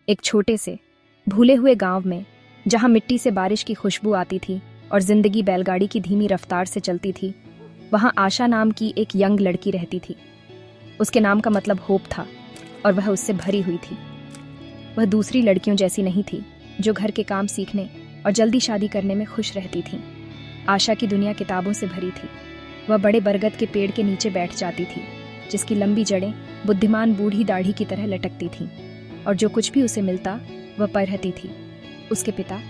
एक छोटे से भूले हुए गांव में, जहां मिट्टी से बारिश की खुशबू आती थी और जिंदगी बैलगाड़ी की धीमी रफ्तार से चलती थी, वहां आशा नाम की एक यंग लड़की रहती थी। उसके नाम का मतलब होप था और वह उससे भरी हुई थी। वह दूसरी लड़कियों जैसी नहीं थी जो घर के काम सीखने और जल्दी शादी करने में खुश रहती थीं। आशा की दुनिया किताबों से भरी थी। वह बड़े बरगद के पेड़ के नीचे बैठ जाती थी, जिसकी लंबी जड़ें बुद्धिमान बूढ़ी दाढ़ी की तरह लटकती थीं, और जो कुछ भी उसे मिलता वह पढ़ती थी। उसके पिता,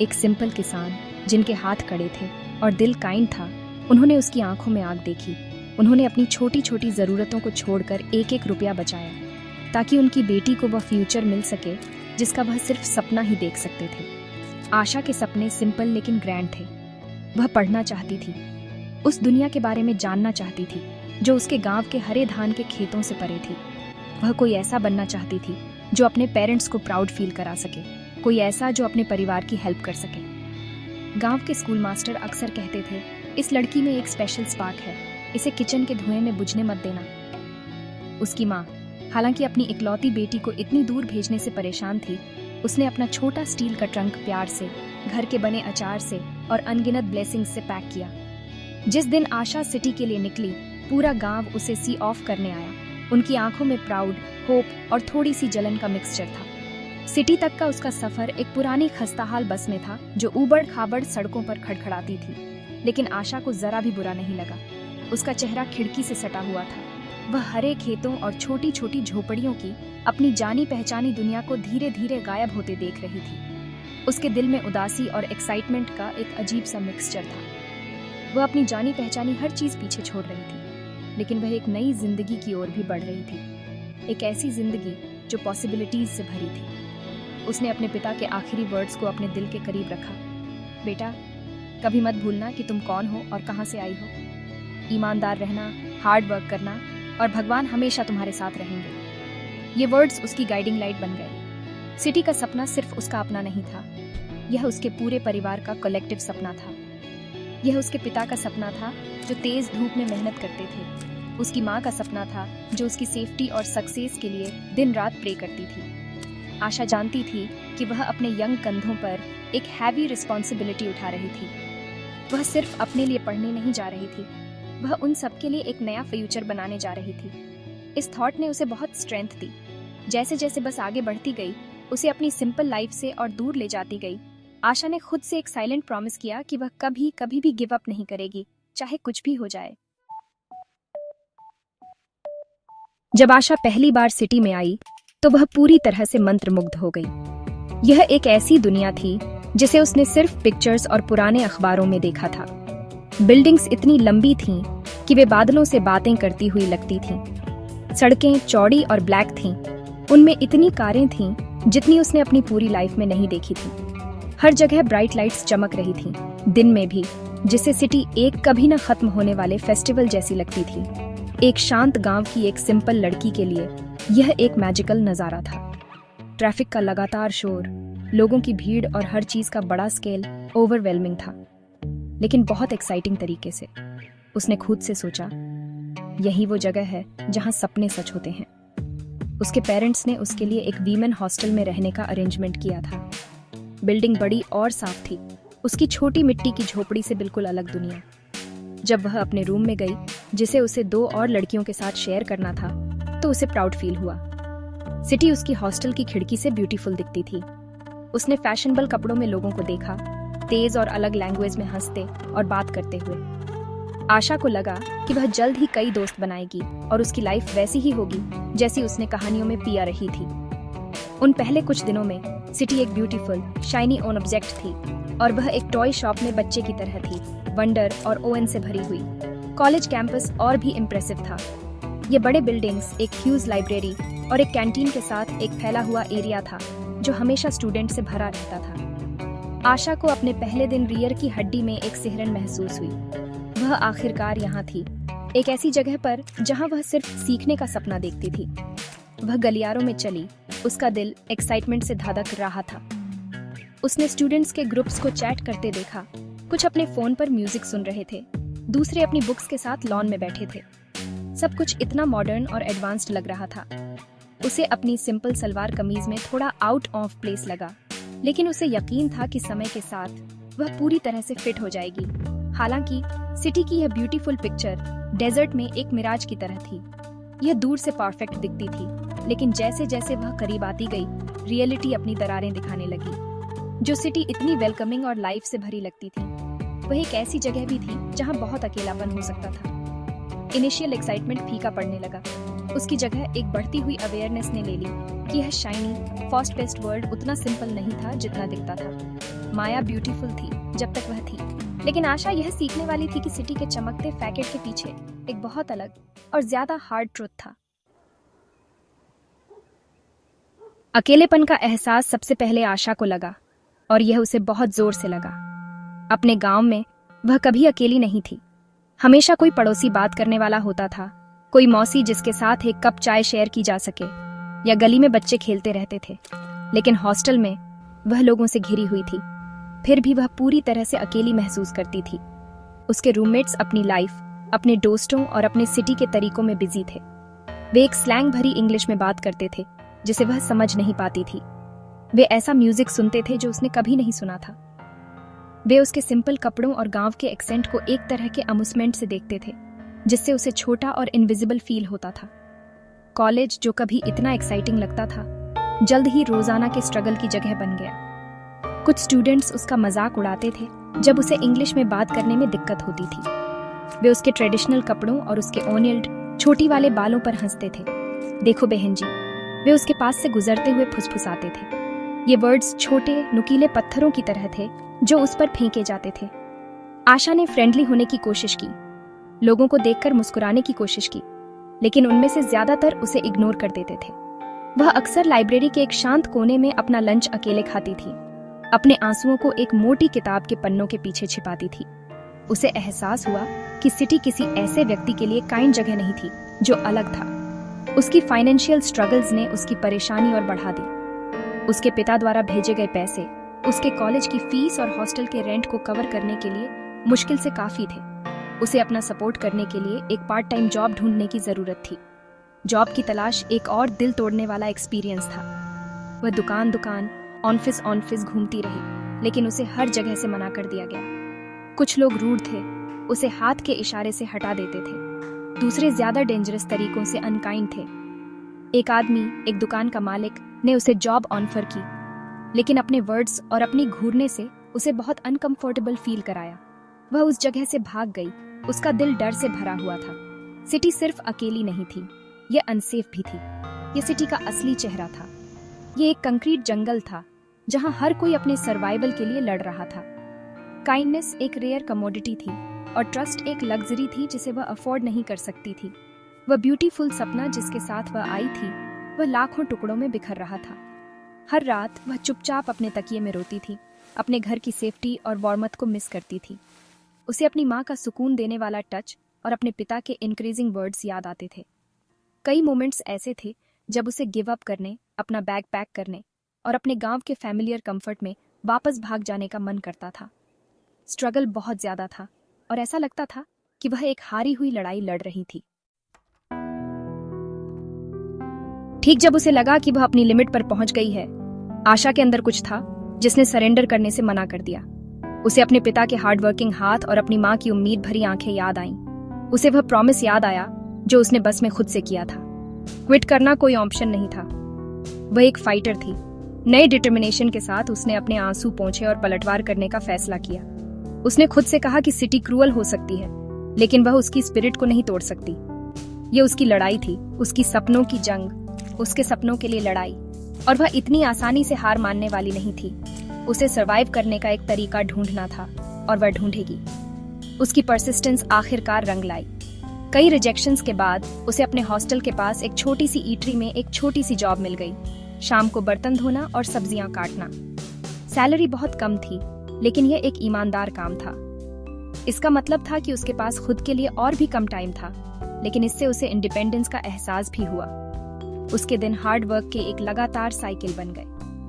एक सिंपल किसान जिनके हाथ कड़े थे और दिल काइंड था, उन्होंने उसकी आंखों में आग देखी। उन्होंने अपनी छोटी छोटी ज़रूरतों को छोड़कर एक एक रुपया बचाया ताकि उनकी बेटी को वह फ्यूचर मिल सके जिसका वह सिर्फ सपना ही देख सकते थे। आशा के सपने सिंपल लेकिन ग्रैंड थे। वह पढ़ना चाहती थी, उस दुनिया के बारे में जानना चाहती थी जो उसके गांव के हरे धान के खेतों से परे थी। वह कोई ऐसा बनना चाहती थी जो अपने पेरेंट्स को प्राउड फील करा सके, कोई ऐसा जो अपने परिवार की हेल्प कर सके। गांव के स्कूल मास्टर अक्सर कहते थे, इस लड़की में एक स्पेशल स्पार्क है, इसे किचन के धुएं में बुझने मत देना। उसकी माँ, हालांकि अपनी इकलौती बेटी को इतनी दूर भेजने से परेशान थी, उसने अपना छोटा स्टील का ट्रंक प्यार से, घर के बने अचार से और अनगिनत ब्लेसिंग्स से पैक किया। जिस दिन आशा सिटी के लिए निकली, पूरा गांव उसे सी ऑफ करने आया। उनकी आंखों में प्राउड, होप और थोड़ी सी जलन का मिक्सचर था। सिटी तक का उसका सफर एक पुरानी खस्ताहाल बस में था जो ऊबड़ खाबड़ सड़कों पर खड़खड़ाती थी, लेकिन आशा को जरा भी बुरा नहीं लगा। उसका चेहरा खिड़की से सटा हुआ था। वह हरे खेतों और छोटी छोटी झोपड़ियों की अपनी जानी पहचानी दुनिया को धीरे धीरे गायब होते देख रही थी। उसके दिल में उदासी और एक्साइटमेंट का एक अजीब सा मिक्सचर था। वह अपनी जानी पहचानी हर चीज पीछे छोड़ रही थी, लेकिन वह एक नई जिंदगी की ओर भी बढ़ रही थी, एक ऐसी जिंदगी जो पॉसिबिलिटीज से भरी थी। उसने अपने पिता के आखिरी वर्ड्स को अपने दिल के करीब रखा। बेटा, कभी मत भूलना कि तुम कौन हो और कहाँ से आई हो। ईमानदार रहना, हार्ड वर्क करना और भगवान हमेशा तुम्हारे साथ रहेंगे। ये वर्ड्स उसकी गाइडिंग लाइट बन गए। सिटी का सपना सिर्फ उसका अपना नहीं था, यह उसके पूरे परिवार का कलेक्टिव सपना था। यह उसके पिता का सपना था जो तेज धूप में मेहनत करते थे। उसकी माँ का सपना था जो उसकी सेफ्टी और सक्सेस के लिए दिन रात प्रे करती थी। आशा जानती थी कि वह अपने यंग कंधों पर एक हैवी रिस्पॉन्सिबिलिटी उठा रही थी। वह सिर्फ अपने लिए पढ़ने नहीं जा रही थी, वह उन सबके लिए एक नया फ्यूचर बनाने जा रही थी। इस थॉट ने उसे बहुत स्ट्रेंथ दी। जैसे जैसे बस आगे बढ़ती गई, उसे अपनी सिंपल लाइफ से और दूर ले जाती गई। आशा ने खुद से एक साइलेंट प्रॉमिस किया कि वह कभी कभी भी गिव अप नहीं करेगी, चाहे कुछ भी हो जाए। जब आशा पहली बार सिटी में आई तो वह पूरी तरह से मंत्रमुग्ध हो गई। यह एक ऐसी दुनिया थी जिसे उसने सिर्फ पिक्चर्स और पुराने अखबारों में देखा था। बिल्डिंग्स इतनी लंबी थीं कि वे बादलों से बातें करती हुई लगती थीं। सड़कें चौड़ी और ब्लैक थीं। उनमें इतनी कारें थीं जितनी उसने अपनी पूरी लाइफ में नहीं देखी थी। हर जगह ब्राइट लाइट्स चमक रही थीं, दिन में भी, जिससे सिटी एक कभी न खत्म होने वाले फेस्टिवल जैसी लगती थी। एक शांत गांव की एक सिंपल लड़की के लिए यह एक मैजिकल नजारा था। ट्रैफिक का लगातार शोर, लोगों की भीड़ और हर चीज का बड़ा स्केल ओवरवेलमिंग था, लेकिन बहुत एक्साइटिंग तरीके से। उसने खुद से सोचा, यही वो जगह है जहां सपने सच होते हैं। उसके पेरेंट्स ने उसके लिए एक वीमेन हॉस्टल में रहने का अरेंजमेंट किया था। बिल्डिंग बड़ी और साफ थी, उसकी छोटी मिट्टी की झोपड़ी से बिल्कुल अलग दुनिया। जब वह अपने रूम में गई, जिसे उसे 2 और लड़कियों के साथ शेयर करना था, तो उसे प्राउड फील हुआ। सिटी उसकी हॉस्टल की खिड़की से ब्यूटीफुल दिखती थी। उसने फैशनेबल कपड़ों में लोगों को देखा, तेज और अलग लैंग्वेज में हंसते और बात करते हुए। आशा को लगा कि वह जल्द ही कई दोस्त बनाएगी और उसकी लाइफ वैसी ही होगी जैसी उसने कहानियों में पिया रही थी। उन पहले कुछ दिनों में सिटी एक ब्यूटीफुल, शाइनी ऑन ऑब्जेक्ट थी और वह एक टॉय शॉप में बच्चे की तरह थी, वंडर और ओवन से भरी हुई। कॉलेज कैंपस और भी इम्प्रेसिव था। ये बड़े बिल्डिंग्स, एक ह्यूज लाइब्रेरी और एक कैंटीन के साथ एक फैला हुआ एरिया था जो हमेशा स्टूडेंट से भरा रहता था। आशा को अपने पहले दिन रियर की हड्डी में एक सिहरन महसूस हुई। वह आखिरकार यहाँ थी, एक ऐसी जगह पर जहाँ वह सिर्फ सीखने का सपना देखती थी। वह गलियारों में चली, उसका दिल एक्साइटमेंट से धड़क रहा था। उसने स्टूडेंट्स के ग्रुप्स को चैट करते देखा। कुछ अपने फोन पर म्यूजिक सुन रहे थे, दूसरे अपनी बुक्स के साथ लॉन में बैठे थे। सब कुछ इतना मॉडर्न और एडवांस्ड लग रहा था। उसे अपनी सिंपल सलवार कमीज में थोड़ा आउट ऑफ प्लेस लगा, लेकिन उसे यकीन था कि समय के साथ वह पूरी तरह से फिट हो जाएगी। हालांकि सिटी की यह ब्यूटीफुल पिक्चर डेजर्ट में एक मिराज की तरह थी। यह दूर से परफेक्ट दिखती थी, लेकिन जैसे जैसे वह करीब आती गई, रियलिटी अपनी दरारें दिखाने लगी। जो सिटी इतनी वेलकमिंग और लाइफ से भरी लगती थी, वह एक ऐसी जगह भी थी जहां बहुत अकेलापन हो सकता था। इनिशियल एक्साइटमेंट फीका पड़ने लगा। उसकी जगह एक बढ़ती हुई अवेयरनेस ने ले ली कि यह शाइनी फास्ट पेस्ड वर्ल्ड उतना सिंपल नहीं था जितना दिखता था। माया ब्यूटीफुल थी जब तक वह थी, लेकिन आशा यह सीखने वाली थी कि सिटी के चमकते फैकेट के पीछे एक बहुत अलग और ज्यादा हार्ड ट्रुथ था। अकेलेपन का एहसास सबसे पहले आशा को लगा, और यह उसे बहुत जोर से लगा। अपने गांव में वह कभी अकेली नहीं थी। हमेशा कोई पड़ोसी बात करने वाला होता था, कोई मौसी जिसके साथ एक कप चाय शेयर की जा सके, या गली में बच्चे खेलते रहते थे। लेकिन हॉस्टल में वह लोगों से घिरी हुई थी, फिर भी वह पूरी तरह से अकेली महसूस करती थी। उसके रूममेट्स अपनी लाइफ, अपने दोस्तों और अपने सिटी के तरीकों में बिजी थे। वे एक स्लैंग भरी इंग्लिश में बात करते थे जिसे वह समझ नहीं पाती थी। वे ऐसा म्यूजिक सुनते थे जो उसने कभी नहीं सुना था। वे उसके सिंपल कपड़ों और गांव के एक्सेंट को एक तरह के अम्यूजमेंट से देखते थे, जिससे उसे छोटा और इनविजिबल फील होता था। कॉलेज, जो कभी इतना एक्साइटिंग लगता था, जल्द ही रोजाना के स्ट्रगल की जगह बन गया। कुछ स्टूडेंट्स उसका मजाक उड़ाते थे जब उसे इंग्लिश में बात करने में दिक्कत होती थी। वे उसके ट्रेडिशनल कपड़ों और उसके ओनिल्ड छोटी वाले बालों पर हंसते थे। देखो बहन जी, वे उसके पास से गुजरते हुए फुसफुसाते थे। ये वर्ड्स छोटे नुकीले पत्थरों की तरह थे जो उस पर फेंके जाते थे। आशा ने फ्रेंडली होने की कोशिश की, लोगों को देखकर मुस्कुराने की कोशिश की, लेकिन उनमें से ज्यादातर उसे इग्नोर कर देते थे। वह अक्सर लाइब्रेरी के एक शांत कोने में अपना लंच अकेले खाती थी, अपने आंसुओं को एक मोटी किताब के पन्नों के पीछे छिपाती थी। उसे एहसास हुआ कि सिटी किसी ऐसे व्यक्ति के लिए काइंड जगह नहीं थी जो अलग था। उसकी फाइनेंशियल स्ट्रगल्स ने उसकी परेशानी और बढ़ा दी। उसके पिता द्वारा भेजे गए पैसे उसके कॉलेज की फीस और हॉस्टल के रेंट को कवर करने के लिए मुश्किल से काफी थे। उसे अपना सपोर्ट करने के लिए एक पार्ट टाइम जॉब ढूंढने की जरूरत थी। जॉब की तलाश एक और दिल तोड़ने वाला एक्सपीरियंस था। वह दुकान दुकान, ऑफिस घूमती रही, लेकिन उसे हर जगह से मना कर दिया गया। कुछ लोग रूड थे, उसे हाथ के इशारे से हटा देते थे। दूसरे ज्यादा डेंजरस तरीकों से अनकाइंड थे। एक आदमी, एक दुकान का मालिक, ने उसे जॉब ऑफर की, लेकिन अपने वर्ड्स और अपनी घूरने से उसे बहुत अनकंफर्टेबल फील कराया। वह उस जगह से भाग गई। उसका दिल डर से भरा हुआ था। सिटी सिर्फ अकेली नहीं थी, यह अनसेफ भी थी। यह सिटी का असली चेहरा था। यह एक कंक्रीट जंगल था जहां हर कोई अपने सर्वाइवल के लिए लड़ रहा था। काइंडनेस एक रेयर कमोडिटी थी और ट्रस्ट एक लग्जरी थी जिसे वह अफोर्ड नहीं कर सकती थी। वह ब्यूटीफुल सपना जिसके साथ वह आई थी, वह लाखों टुकड़ों में बिखर रहा था। हर रात वह चुपचाप अपने तकिए में रोती थी, अपने घर की सेफ्टी और वार्मथ को मिस करती थी। उसे अपनी माँ का सुकून देने वाला टच और अपने पिता के इनक्रीजिंग वर्ड्स याद आते थे। कई मोमेंट्स ऐसे थे जब उसे गिव अप करने, अपना बैग पैक करने और अपने गांव के फैमिलियर कंफर्ट में वापस भाग जाने का मन करता था। स्ट्रगल बहुत ज्यादा था और ऐसा लगता था कि वह एक हारी हुई लड़ाई लड़ रही थी। ठीक जब उसे लगा कि वह अपनी लिमिट पर पहुंच गई है, आशा के अंदर कुछ था जिसने सरेंडर करने से मना कर दिया। उसे अपने पिता के हार्डवर्किंग हाथ और अपनी माँ की उम्मीद भरी आंखें याद आईं। उसे वह प्रॉमिस याद आया जो उसने बस में खुद से किया था। क्विट करना कोई ऑप्शन नहीं था। वह एक फाइटर थी। नए डिटर्मिनेशन के साथ उसने अपने आंसू पोंछे और पलटवार करने का फैसला किया। उसने खुद से कहा कि सिटी क्रूअल हो सकती है, लेकिन वह उसकी स्पिरिट को नहीं तोड़ सकती। यह उसकी लड़ाई थी, उसकी सपनों की जंग, उसके सपनों के लिए लड़ाई, और वह इतनी आसानी से हार मानने वाली नहीं थी। उसे सरवाइव करने का एक तरीका ढूंढना था और वह ढूंढेगी। उसकी परसिस्टेंस आखिरकार रंग लाई। कई रिजेक्शंस के बाद उसे अपने हॉस्टल के पास एक छोटी सी ईटरी में एक छोटी सी जॉब मिल गई। शाम को बर्तन धोना और सब्जियां काटना। सैलरी बहुत कम थी, लेकिन यह एक ईमानदार काम था। इसका मतलब था कि उसके पास खुद के लिए और भी कम टाइम था, लेकिन इससे उसे इंडिपेंडेंस का एहसास भी हुआ। उसके दिन हार्ड वर्क के एक लगातार साइकिल बन गए।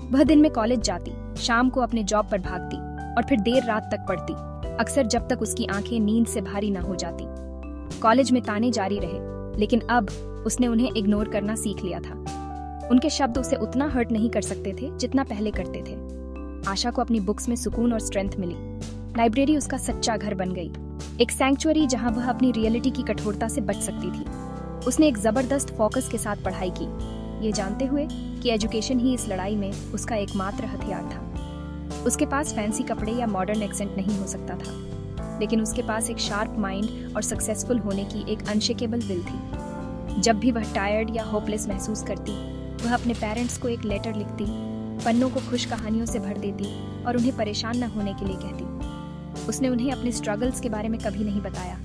वह दिन में कॉलेज जाती, शाम को अपने जॉब पर भागती और फिर देर रात तक पढ़ती, अक्सर जब तक उसकी आंखें नींद से भारी न हो जाती। कॉलेज में ताने जारी रहे, लेकिन अब उसने उन्हें इग्नोर करना सीख लिया था। उनके शब्द उसे उतना हर्ट नहीं कर सकते थे जितना पहले करते थे। आशा को अपनी बुक्स में सुकून और स्ट्रेंथ मिली। लाइब्रेरी उसका सच्चा घर बन गई, एक सैंक्चुअरी जहां वह अपनी रियलिटी की कठोरता से बच सकती थी। उसने एक जबरदस्त फोकस के साथ पढ़ाई की, ये जानते हुए कि एजुकेशन ही इस लड़ाई में उसका एकमात्र हथियार था। उसके पास फैंसी कपड़े या मॉडर्न एक्सेंट नहीं हो सकता था, लेकिन उसके पास एक शार्प माइंड और सक्सेसफुल होने की एक अनशेकेबल विल थी। जब भी वह टायर्ड या होपलेस महसूस करती, वह अपने पेरेंट्स को एक लेटर लिखती, पन्नों को खुश कहानियों से भर देती और उन्हें परेशान न होने के लिए कहती। उसने उन्हें अपने स्ट्रगल्स के बारे में कभी नहीं बताया,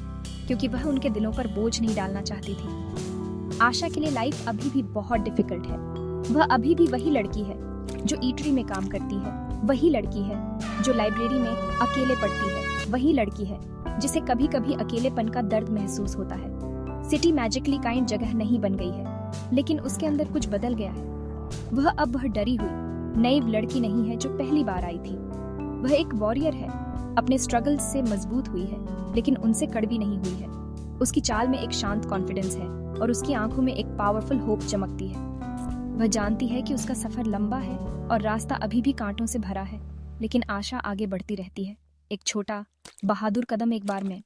क्योंकि वह उनके दिलों पर बोझ नहीं डालना चाहती थी। आशा के लिए लाइफ अभी भी बहुत डिफिकल्ट है। वह अभी भी वही लड़की है जो ईटरी में काम करती है, वही लड़की है जो लाइब्रेरी में अकेले पढ़ती है, वही लड़की है जिसे कभी कभी अकेलेपन का दर्द महसूस होता है। सिटी मैजिकली काइंड जगह नहीं बन गई है, लेकिन उसके अंदर कुछ बदल गया है। वह डरी हुई नईव लड़की नहीं है जो पहली बार आई थी। वह एक वॉरियर है, अपने स्ट्रगल्स से मजबूत हुई है, लेकिन उनसे कड़वी नहीं हुई है। उसकी चाल में एक शांत कॉन्फिडेंस है और उसकी आंखों में एक पावरफुल होप चमकती है। वह जानती है कि उसका सफर लंबा है और रास्ता अभी भी कांटों से भरा है, लेकिन आशा आगे बढ़ती रहती है, एक छोटा बहादुर कदम एक बार में।